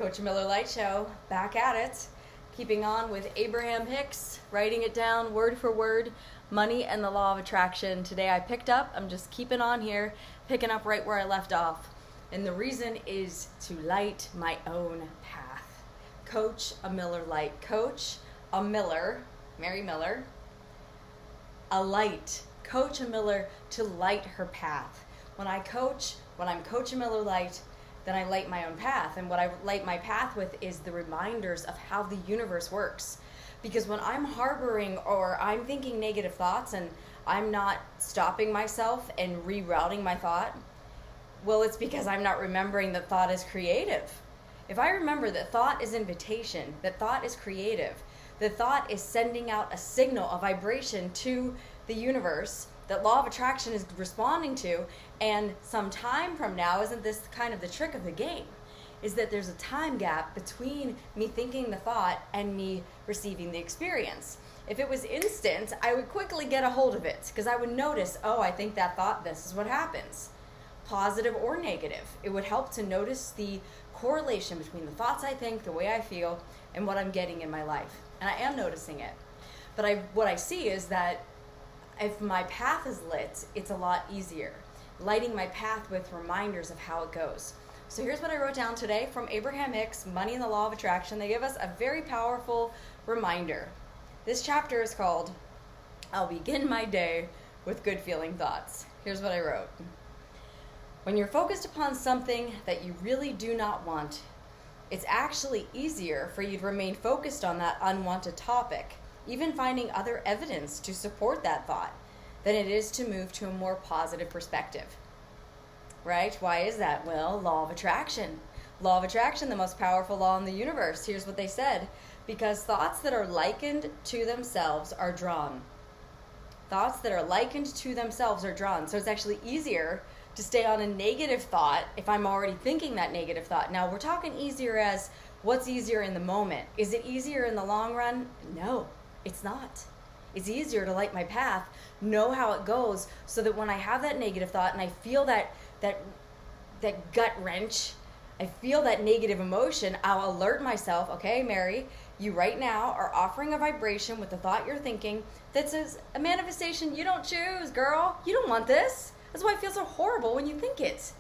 Coach Miller Light Show, back at it. Keeping on with Abraham Hicks, writing it down word for word, money and the law of attraction. Today I picked up, I'm just keeping on here, picking up right where I left off. And the reason is to light my own path. Coach a Miller Light. Coach a Miller, Mary Miller, a light. Coach a Miller to light her path. When I'm Coach a Miller Light, then I light my own path. And what I light my path with is the reminders of how the universe works. Because when I'm harboring or I'm thinking negative thoughts and I'm not stopping myself and rerouting my thought, well, it's because I'm not remembering that thought is creative. If I remember that thought is invitation, that thought is creative, that thought is sending out a signal, a vibration to the universe, that law of attraction is responding to, and some time from now, isn't this kind of the trick of the game, is that there's a time gap between me thinking the thought and me receiving the experience. If it was instant, I would quickly get a hold of it because I would notice, oh, I think that thought, this is what happens. Positive or negative. It would help to notice the correlation between the thoughts I think, the way I feel, and what I'm getting in my life. And I am noticing it. But what I see is that if my path is lit, it's a lot easier. Lighting my path with reminders of how it goes. So here's what I wrote down today from Abraham Hicks, Money and the Law of Attraction. They give us a very powerful reminder. This chapter is called, I'll Begin My Day with Good Feeling Thoughts. Here's what I wrote. When you're focused upon something that you really do not want, it's actually easier for you to remain focused on that unwanted topic, even finding other evidence to support that thought, than it is to move to a more positive perspective. Right? Why is that? Well, law of attraction. Law of attraction, the most powerful law in the universe. Here's what they said. Because thoughts that are likened to themselves are drawn. Thoughts that are likened to themselves are drawn. So it's actually easier to stay on a negative thought if I'm already thinking that negative thought. Now, we're talking easier as what's easier in the moment. Is it easier in the long run? No, it's not. It's easier to light my path, know how it goes, so that when I have that negative thought and I feel that gut wrench, I feel that negative emotion, I'll alert myself, okay, Mary, you right now are offering a vibration with the thought you're thinking that says, a manifestation you don't choose, girl. You don't want this. That's why it feels so horrible when you think it.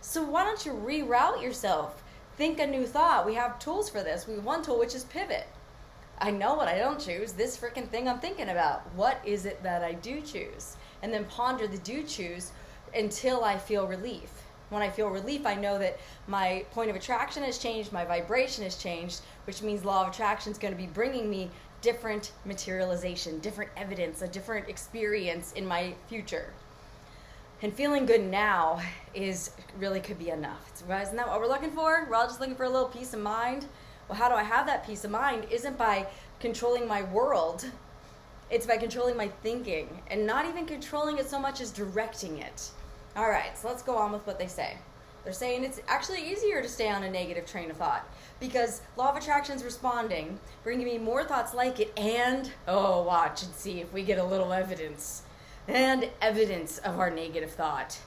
So why don't you reroute yourself? Think a new thought. We have tools for this. We have one tool, which is pivot. I know what I don't choose, this freaking thing I'm thinking about. What is it that I do choose? And then ponder the do choose until I feel relief. When I feel relief, I know that my point of attraction has changed, my vibration has changed, which means law of attraction is going to be bringing me different materialization, different evidence, a different experience in my future. And feeling good now really could be enough. Isn't that what we're looking for? We're all just looking for a little peace of mind. Well, how do I have that peace of mind? Isn't by controlling my world. It's by controlling my thinking, and not even controlling it so much as directing it. All right, so let's go on with what they say. They're saying it's actually easier to stay on a negative train of thought because law of attraction is responding, bringing me more thoughts like it, and, oh, watch and see if we get a little evidence. And evidence of our negative thought.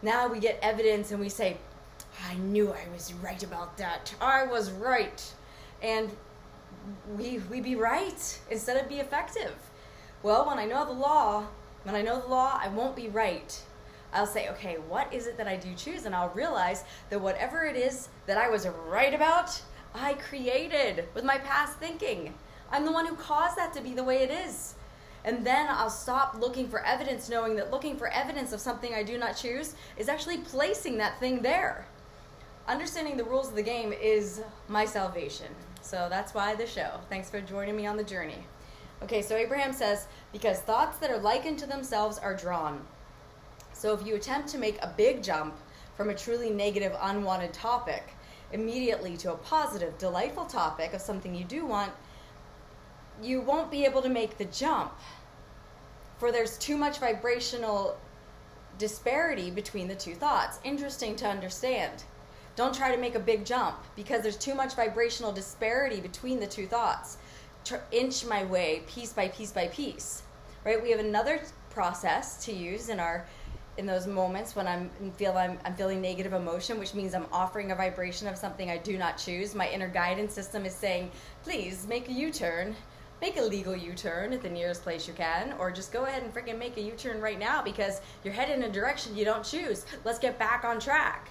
Now we get evidence and we say, I knew I was right about that. I was right. And we be right instead of be effective. Well, when I know the law, I won't be right. I'll say, okay, what is it that I do choose? And I'll realize that whatever it is that I was right about, I created with my past thinking. I'm the one who caused that to be the way it is. And then I'll stop looking for evidence, knowing that looking for evidence of something I do not choose is actually placing that thing there. Understanding the rules of the game is my salvation. So that's why the show. Thanks for joining me on the journey. Okay, so Abraham says, because thoughts that are likened to themselves are drawn. So if you attempt to make a big jump from a truly negative, unwanted topic immediately to a positive, delightful topic of something you do want, you won't be able to make the jump. For there's too much vibrational disparity between the two thoughts. Interesting to understand. Don't try to make a big jump because there's too much vibrational disparity between the two thoughts. Inch my way piece by piece by piece. Right? We have another process to use in our in those moments when I'm feeling negative emotion, which means I'm offering a vibration of something I do not choose. My inner guidance system is saying, please make a U-turn. Make a legal U-turn at the nearest place you can, or just go ahead and freaking make a U-turn right now because you're headed in a direction you don't choose. Let's get back on track.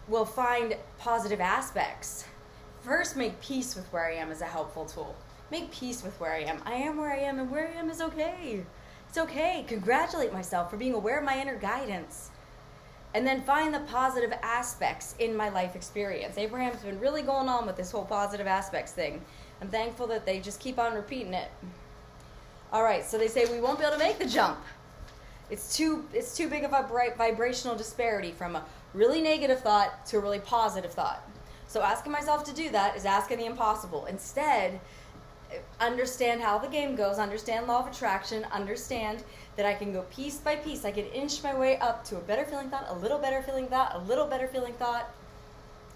We'll find positive aspects. First, make peace with where I am as a helpful tool. Make peace with where I am. I am where I am, and where I am is okay. It's okay. Congratulate myself for being aware of my inner guidance. And then find the positive aspects in my life experience. Abraham's been really going on with this whole positive aspects thing. I'm thankful that they just keep on repeating it. All right, so they say we won't be able to make the jump. It's too big of a vibrational disparity from a really negative thought to a really positive thought. So asking myself to do that is asking the impossible. Instead, understand how the game goes, understand law of attraction, understand that I can go piece by piece. I can inch my way up to a better feeling thought, a little better feeling thought, a little better feeling thought.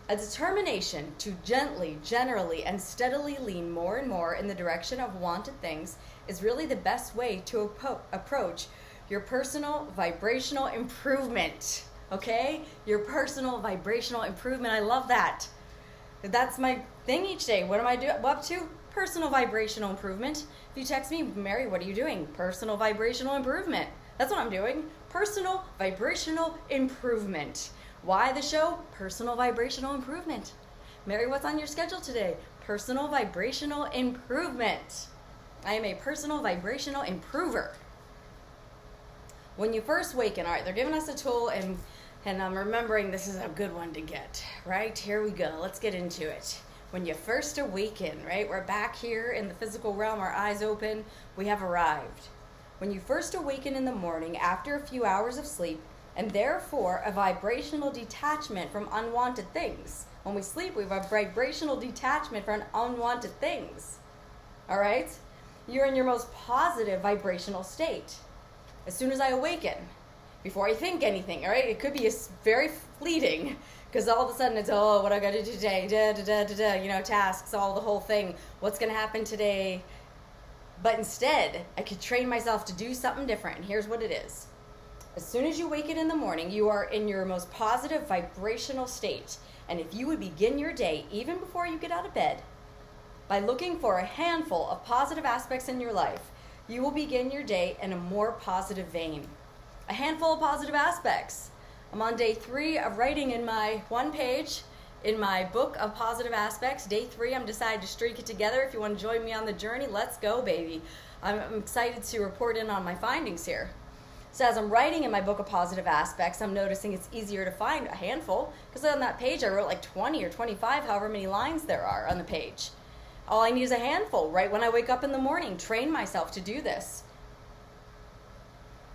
A determination to gently, generally, and steadily lean more and more in the direction of wanted things is really the best way to approach your personal vibrational improvement. Okay? Your personal vibrational improvement. I love that. That's my thing each day. What am I up to? Personal vibrational improvement. If you text me, Mary, what are you doing? Personal vibrational improvement. That's what I'm doing. Personal vibrational improvement. Why the show? Personal vibrational improvement. Mary, what's on your schedule today? Personal vibrational improvement. I am a personal vibrational improver. When you first waken, all right, they're giving us a tool, and I'm remembering this is a good one to get, right? Here we go. Let's get into it. When you first awaken, right? We're back here in the physical realm, our eyes open. We have arrived. When you first awaken in the morning after a few hours of sleep, and therefore a vibrational detachment from unwanted things. When we sleep, we have a vibrational detachment from unwanted things. All right? You're in your most positive vibrational state. As soon as I awaken, before I think anything, all right? It could be very fleeting, because all of a sudden it's, oh, what I got to do today, tasks, all the whole thing. What's going to happen today? But instead, I could train myself to do something different, and here's what it is. As soon as you wake it in the morning, you are in your most positive vibrational state. And if you would begin your day, even before you get out of bed, by looking for a handful of positive aspects in your life, you will begin your day in a more positive vein. A handful of positive aspects. I'm on day 3 of writing in my one page in my book of positive aspects. Day 3, I'm decided to streak it together. If you want to join me on the journey, let's go, baby. I'm excited to report in on my findings here. So as I'm writing in my book of positive aspects, I'm noticing it's easier to find a handful, because on that page I wrote like 20 or 25, however many lines there are on the page. All I need is a handful right when I wake up in the morning. Train myself to do this.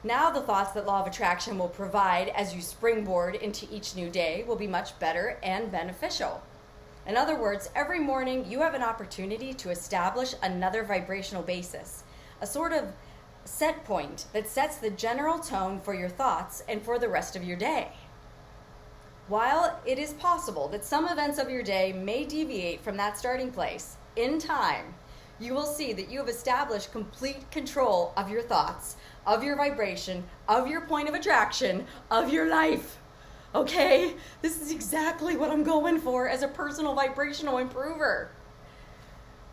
Now the thoughts that law of attraction will provide as you springboard into each new day will be much better and beneficial. In other words, every morning you have an opportunity to establish another vibrational basis, a sort of set point that sets the general tone for your thoughts and for the rest of your day. While it is possible that some events of your day may deviate from that starting place, in time, you will see that you have established complete control of your thoughts, of your vibration, of your point of attraction, of your life. Okay? This is exactly what I'm going for as a personal vibrational improver.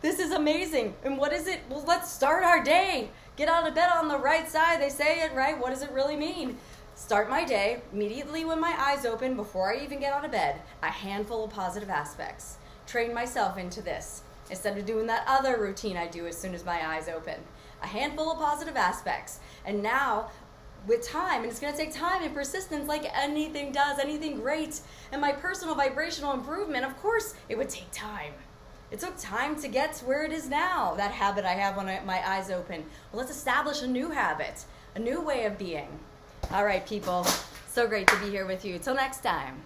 This is amazing. And what is it? Well, let's start our day. Get out of bed on the right side. They say it, right? What does it really mean? Start my day immediately when my eyes open, before I even get out of bed, a handful of positive aspects. Train myself into this instead of doing that other routine I do as soon as my eyes open. A handful of positive aspects. And now, with time, and it's going to take time and persistence like anything does, anything great. And my personal vibrational improvement, of course, it would take time. It took time to get to where it is now, that habit I have when my eyes open. Well, let's establish a new habit, a new way of being. All right, people. So great to be here with you. Till next time.